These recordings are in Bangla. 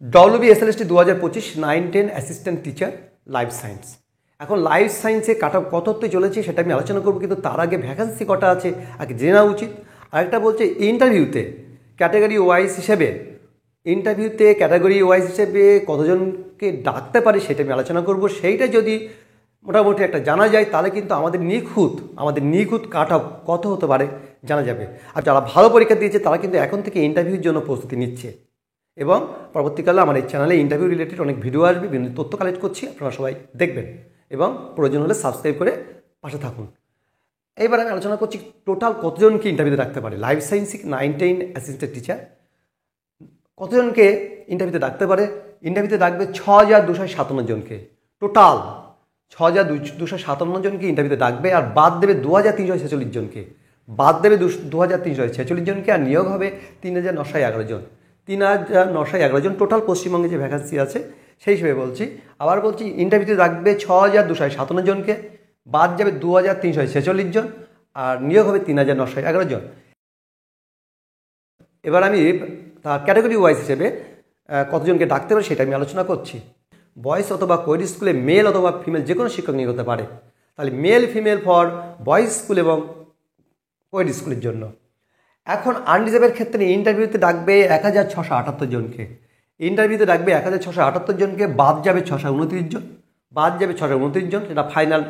WBSLST 2025 9-10 assistant teacher life science. এখন লাইফ সায়েন্সে কাট অফ কত হতে চলেছে সেটা আমি আলোচনা করবো, কিন্তু তার আগে ভ্যাকান্সি কটা আছে আগে জেনে নেওয়া উচিত। আরেকটা বলছে ইন্টারভিউতে ক্যাটাগরি ওয়াইজ হিসেবে কতজনকে ডাকতে পারে সেটা আমি আলোচনা করব। সেইটা যদি মোটামুটি একটা জানা যায় তাহলে কিন্তু আমাদের নিখুঁত কাট অফ কত হতে পারে জানা যাবে। আর যারা ভালো পরীক্ষা দিয়েছে তারা কিন্তু এখন থেকে ইন্টারভিউর জন্য প্রস্তুতি নিচ্ছে, এবং পরবর্তীকালে আমার এই চ্যানেলে ইন্টারভিউ রিলেটেড অনেক ভিডিও আসবে, বিভিন্ন তথ্য কালেক্ট করছি, আপনারা সবাই দেখবেন এবং প্রয়োজন হলে সাবস্ক্রাইব করে পাশে থাকুন। এইবার আমি আলোচনা করছি টোটাল কতজনকে ইন্টারভিউতে রাখতে পারে লাইফ সায়েন্স 9-10 অ্যাসিস্ট্যান্ট টিচার। কতজনকে ইন্টারভিউতে ডাকতে পারে? ইন্টারভিউতে ডাকবে 6257 জনকে। টোটাল 6257 জনকে ইন্টারভিউতে ডাকবে, আর বাদ দেবে 2346 জনকে। 2346 জনকে, আর নিয়োগ হবে 3911 জন। 3911 জন টোটাল পশ্চিমবঙ্গে যে ভ্যাকান্সি আছে সেই হিসেবে বলছি। আবার বলছি ইন্টারভিউতে ডাকবে 6257 জনকে, বাদ যাবে 2346 জন, আর নিয়োগ হবে 3911 জন। এবার আমি তার ক্যাটাগরি ওয়াইজ হিসেবে কতজনকে ডাকতে পারে সেটা আমি আলোচনা করছি। বয়েজ অথবা কোয়েড স্কুলে মেল অথবা ফিমেল যে কোনো শিক্ষক নিয়োগ হতে পারে। তাহলে male female for boys school এবং কোয়েড স্কুলের জন্য। এখন আনরিজার্ভের ক্ষেত্রে ইন্টারভিউতে ডাকবে 1678 জনকে। ইন্টারভিউতে ডাকবে 1678 জনকে, বাদ যাবে 629 জন। সেটা ফাইনাল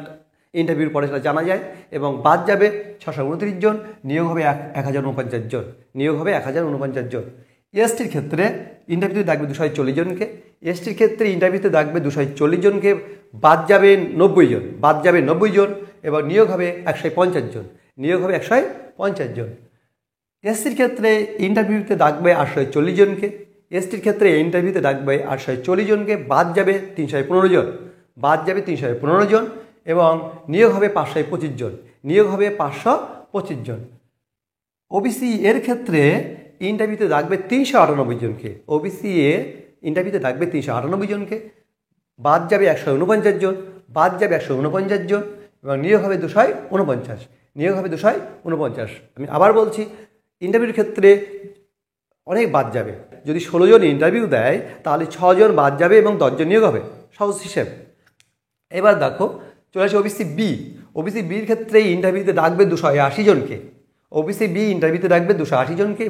ইন্টারভিউর পরে সেটা জানা যায়, এবং বাদ যাবে 629 জন। নিয়োগ হবে 1049 জন। এসটির ক্ষেত্রে ইন্টারভিউতে ডাকবে 240 জনকে। এসটির ক্ষেত্রে ইন্টারভিউতে ডাকবে 240 জনকে, বাদ যাবে 90 জন, এবং নিয়োগ হবে 150 জন। এসসির ক্ষেত্রে ইন্টারভিউতে ডাকবে 840 জনকে। এসটির ক্ষেত্রে ইন্টারভিউতে ডাকবে 840 জনকে, বাদ যাবে 315 জন, এবং নিয়োগ হবে 525 জন। ওবিসি এর ক্ষেত্রে ইন্টারভিউতে ডাকবে 398 জনকে। বাদ যাবে 149 জন, এবং নিয়োগ হবে 249। আমি আবার বলছি, ইন্টারভিউর ক্ষেত্রে অনেক বাদ যাবে। যদি 16 জন ইন্টারভিউ দেয় তাহলে 6 জন বাদ যাবে এবং 10 জন নিয়োগ হবে, সহজ হিসেব। এবার দেখো চলে আসে ওবিসি বির ক্ষেত্রে ইন্টারভিউতে ডাকবে 280 জনকে।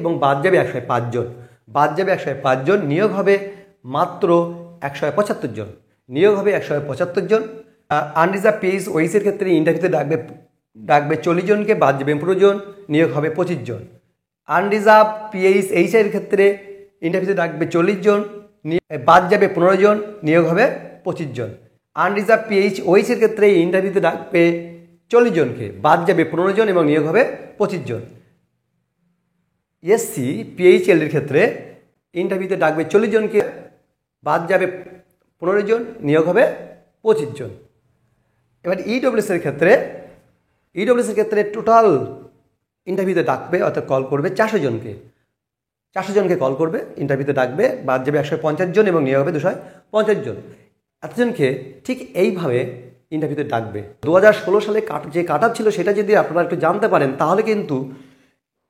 এবং বাদ যাবে 105 জন। নিয়োগ হবে মাত্র 175 জন। আনরিজার্ভ পিএইচ ওইসের ক্ষেত্রে ইন্টারভিউতে ডাকবে 40 জনকে, বাদ যাবে 15 জন। নিয়োগ হবে 25 জন। আনরিজার্ভ পিএইচ এইচের ক্ষেত্রে ইন্টারভিউতে ডাকবে 40 জন, বাদ যাবে 15 জন। নিয়োগ হবে 25 জন। আনরিজার্ভ পিএইচ ওইসের ক্ষেত্রে ইন্টারভিউতে ডাকবে 40 জনকে, বাদ যাবে 15 জন, এবং নিয়োগ হবে 25 জন। এসসি পিএইচএল এর ক্ষেত্রে ইন্টারভিউতে ডাকবে 40 জনকে, বাদ যাবে 15 জন, নিয়োগ হবে 25 জন। এবার ইডব্লিউএস এর ক্ষেত্রে টোটাল ইন্টারভিউতে ডাকবে, অর্থাৎ কল করবে 400 জনকে কল করবে, ইন্টারভিউতে ডাকবে, বাদ যাবে 150 জন, এবং নিয়োগ হবে 250 জন। এতজনকে ঠিক এইভাবে ইন্টারভিউতে ডাকবে। 2016 সালে যে কাট অফ ছিল সেটা যদি আপনারা একটু জানতে পারেন তাহলে কিন্তু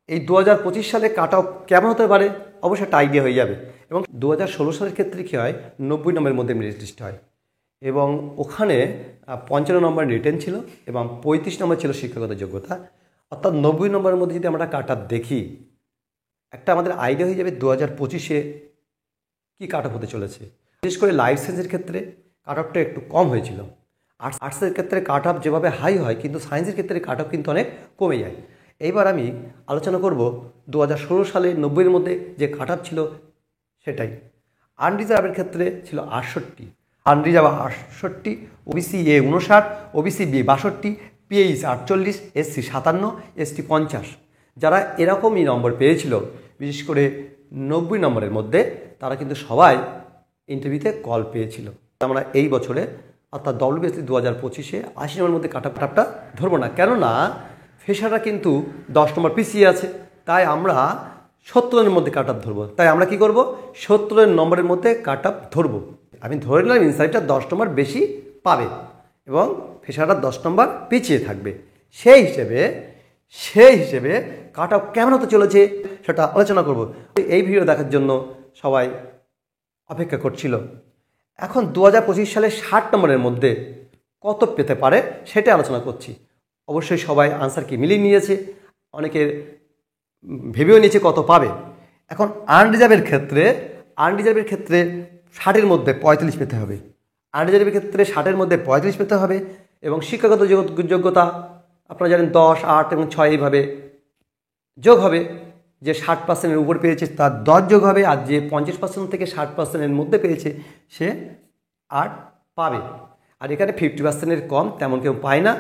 এই 2025 সালে কাট অফ কেমন হতে পারে অবশ্যই একটা আইডিয়া হয়ে যাবে। এবং 2016 সালের ক্ষেত্রে কী হয়, 90 নম্বরের মধ্যে মেরিট লিস্ট হয়, এবং ওখানে 55 নম্বর রিটেন ছিল এবং 35 নম্বর ছিল শিক্ষাগত যোগ্যতা। অর্থাৎ 90 নম্বরের মধ্যে যদি আমরা কাট অফ দেখি, একটা আমাদের আইডিয়া হয়ে যাবে 2025-এ কী কাট অফ হতে চলেছে। বিশেষ করে লাইফ সায়েন্সের ক্ষেত্রে কাট অফটা একটু কম হয়েছিল। আর্টসের ক্ষেত্রে কাট অফ যেভাবে হাই হয়, কিন্তু সায়েন্সের ক্ষেত্রে কাট অফ কিন্তু অনেক কমে যায়। এইবার আমি আলোচনা করব 2016 সালে 90-এর মধ্যে যে কাট অফ ছিল সেটাই। আনরিজার্ভের ক্ষেত্রে ছিল 68, OBC A 59, OBC B 62, PH 48, SC 57, ST 50। যারা এরকমই নম্বর পেয়েছিল, বিশেষ করে 90 নম্বরের মধ্যে, তারা কিন্তু সবাই ইন্টারভিউতে কল পেয়েছিল। আমরা এই বছরে অর্থাৎ WBSLST 2025-এ 80 নম্বরের মধ্যে কাট অফটা ধরবো না, কেননা ফ্রেশাররা কিন্তু 10 নম্বর পিছিয়ে আছে। তাই আমরা 70-এর মধ্যে কাট অফ ধরবো। তাই আমরা কি করব, 70 নম্বরের মধ্যে কাট অফ ধরবো। আমি ধরে নিলাম ইনসাইডটা 10 নম্বর বেশি পাবে এবং ফ্রেশাররা 10 নম্বর পিছিয়ে থাকবে। সেই হিসেবে কাট অফ কেমন হতে চলেছে সেটা আলোচনা করব। এই ভিডিও দেখার জন্য সবাই অপেক্ষা করছিল। এখন 2025 সালে 60 নম্বরের মধ্যে কত পেতে পারে সেটা আলোচনা করছি। অবশ্যই সবাই আনসার কি মিলিয়ে নিয়েছে, অনেকের ভেবেও নিয়েছে কত পাবে। এখন আনরিজার্ভের ক্ষেত্রে 60-এর মধ্যে 45 পেতে হবে। আনরিজার্ভের ক্ষেত্রে 60-এর মধ্যে 45 পেতে হবে এবং শিক্ষাগত যোগ্যতা আপনারা জানেন 10, 8 এবং 6 এইভাবে যোগ হবে। যে 60%-এর উপর পেয়েছে তার 10 যোগ হবে, আর যে 50% থেকে 60%-এর মধ্যে পেয়েছে সে 8 পাবে। আর এখানে 50%-এর কম তেমন কেউ পায় না,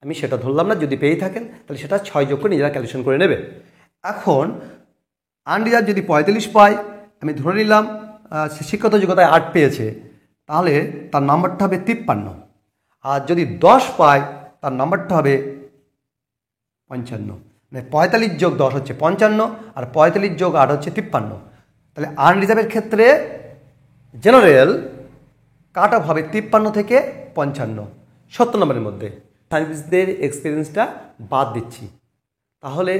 আমি সেটা ধরলাম না। যদি পেয়ে থাকেন তাহলে সেটা 6 যোগ করে নিজেরা ক্যালকুলেশন করে নেবে। এখন আনরিজার্ভ যদি 45 পায়, আমি ধরে নিলাম শিক্ষাগত যোগ্যতায় 8 পেয়েছে, তাহলে তার নাম্বারটা হবে 53। আর যদি 10 পায় তার নাম্বারটা হবে 55। মানে 45 যোগ 10 হচ্ছে 55, আর 45 যোগ 8 হচ্ছে 53। তাহলে আনরিজার্ভের ক্ষেত্রে জেনারেল কাট অফ হবে 53 থেকে 55, 70 নম্বরের মধ্যে। সার্ভিসদের এক্সপিরিয়েন্সটা বাদ দিচ্ছি, তাহলে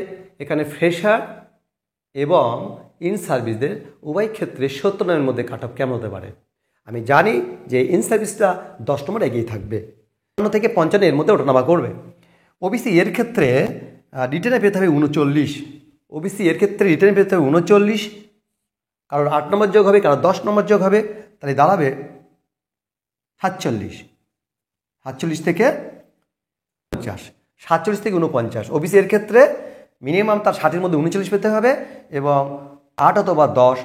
এখানে ফ্রেশার এবং ইন সার্ভিসদের উভয় ক্ষেত্রে 70 নম্বরের মধ্যে কাট অফ কেমন হতে পারে। আমি জানি যে ইন সার্ভিসটা 10 নম্বর এগিয়ে থাকবে, 55 থেকে 55 এর মধ্যে ওঠানামা করবে। ওবিসি এর ক্ষেত্রে রিটেনে পেতে হবে 39। ওবিসি এর ক্ষেত্রে রিটেনে পেতে হবে 39, কারোর 8 নম্বর যোগ হবে, কারোর 10 নম্বর যোগ হবে, তাহলে দাঁড়াবে 47 থেকে 50, 47 থেকে 49। ওবিসি এর ক্ষেত্রে মিনিমাম তার 60-এর মধ্যে 39 পেতে হবে এবং 8 অথবা 10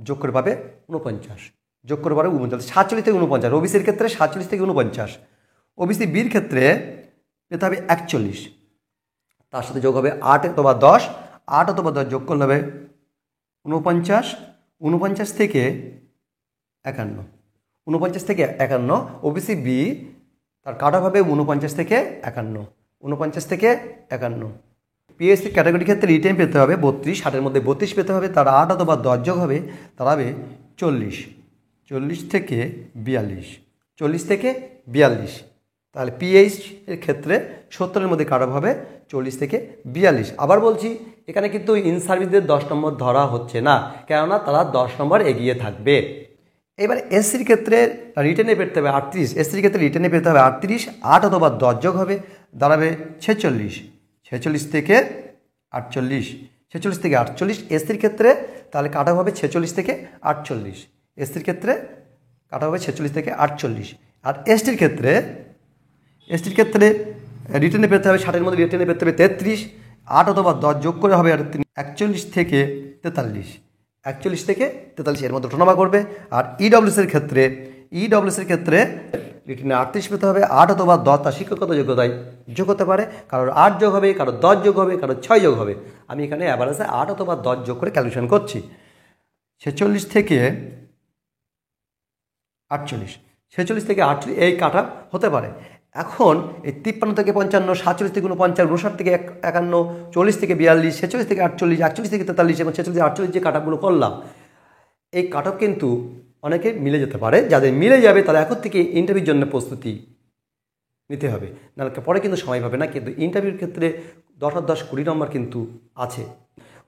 যোগ করে পাবে 49, যোগ করে পাবে 39, 47 থেকে 49। ওবিসির ক্ষেত্রে 47 থেকে 49। ওবিসি বির ক্ষেত্রে পেতে হবে 41, তার সাথে যোগ হবে 8 অথবা 10, 8 অথবা 10 যোগ করলে হবে 49, 49 থেকে 51, 49 থেকে 51। ওবিসি বি তার কাট অফ হবে 49 থেকে 51, 49 থেকে 51। পিএসসি ক্যাটাগরি ক্ষেত্রে রিটেন পেতে হবে 32, 60-এর মধ্যে 32 পেতে হবে, তার 8 অথবা 10 যোগ হবে, তার হবে 40, 40 থেকে 42, 40 থেকে 42। তাহলে পিএইচ এর ক্ষেত্রে 70-এর মধ্যে কাট অফ হবে 40 থেকে 42। আবার বলছি, এখানে কিন্তু ইন সার্ভিসদের 10 নম্বর ধরা হচ্ছে না, কেননা তারা 10 নম্বর এগিয়ে থাকবে। এবার এসসির ক্ষেত্রে রিটেনে পেতে হবে 38, এসসির ক্ষেত্রে রিটেনে পেতে হবে 38, 8 অথবা 10 যোগ হবে, দাঁড়াবে 46, 46 থেকে 48, 46 থেকে 48। এসসির ক্ষেত্রে তাহলে কাট অফ হবে 46 থেকে 48, এসসির ক্ষেত্রে কাট অফ হবে 46 থেকে 48। আর এসটির ক্ষেত্রে রিটেনে পেতে হবে 60-এর মধ্যে রিটেনে পেতে হবে 33, 8 অথবা 10 যোগ করে হবে 41 থেকে 43, 41 থেকে 43 এর মধ্যে ওঠানামা করবে। আর ইডব্লিউএসের ক্ষেত্রে রিটেনে 38 পেতে হবে, 8 অথবা 10 তার শিক্ষাগত যোগ্যতায় যোগ হতে পারে, কারোর 8 যোগ হবে, কারোর 10 যোগ হবে, কারোর 6 যোগ হবে। আমি এখানে অ্যাভারেজে 8 অথবা 10 যোগ করে ক্যালকুলেশন করছি। 46 থেকে 48, 46 থেকে 48 এই কাট অফ হতে পারে। এখন এই 53 থেকে 55, 47 থেকে 49, 59 থেকে 51, 40 থেকে 42, 46 থেকে 48, 41 থেকে 43 এবং 46 থেকে 48 যে কাট অফগুলো করলাম, এই কাট অফ কিন্তু অনেকে মিলে যেতে পারে। যাদের মিলে যাবে তারা এখন থেকে ইন্টারভিউর জন্য প্রস্তুতি নিতে হবে, নাহলে পরে কিন্তু সময় পাবে না। কিন্তু ইন্টারভিউর ক্ষেত্রে 10 20 নম্বর কিন্তু আছে,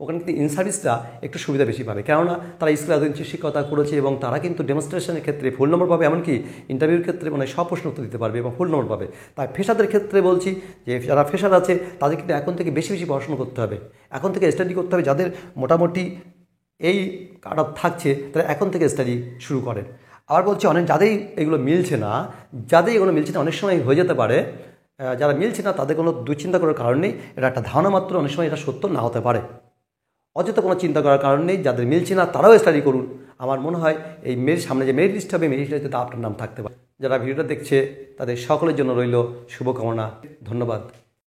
ওখানে কিন্তু ইন সার্ভিসটা একটু সুবিধা বেশি পাবে, কেননা তারা স্কুলে এতদিন শিক্ষকতা করেছে এবং তারা কিন্তু ডেমনস্ট্রেশনের ক্ষেত্রে ফুল নম্বর পাবে, এমনকি ইন্টারভিউর ক্ষেত্রে মানে সব প্রশ্ন উত্তর দিতে পারবে এবং ফুল নম্বর পাবে। তাই ফ্রেশারদের ক্ষেত্রে বলছি যে যারা ফ্রেশার আছে তাদের কিন্তু এখন থেকে বেশি বেশি পড়াশোনা করতে হবে, এখন থেকে স্টাডি করতে হবে। যাদের মোটামুটি এই কাট অফ থাকছে তারা এখন থেকে স্টাডি শুরু করেন। আবার বলছি, যাদের এগুলো মিলছে না, অনেক সময় হয়ে যেতে পারে যারা মিলছে না তাদের কোনো দুশ্চিন্তা করার কারণ নেই, এটা একটা ধারণা মাত্র, অনেক সময় এটা সত্য না হতে পারে। অযথা কোনো চিন্তা করার কারণ নেই, যাদের মিলছে না তারাও স্টাডি করুন। আমার মনে হয় এই সামনে যে মেরিট লিস্ট হবে, মেরিট লিস্টে আপনার নাম থাকতে পারে। যারা ভিডিওটা দেখছে তাদের সকলের জন্য রইল শুভকামনা। ধন্যবাদ।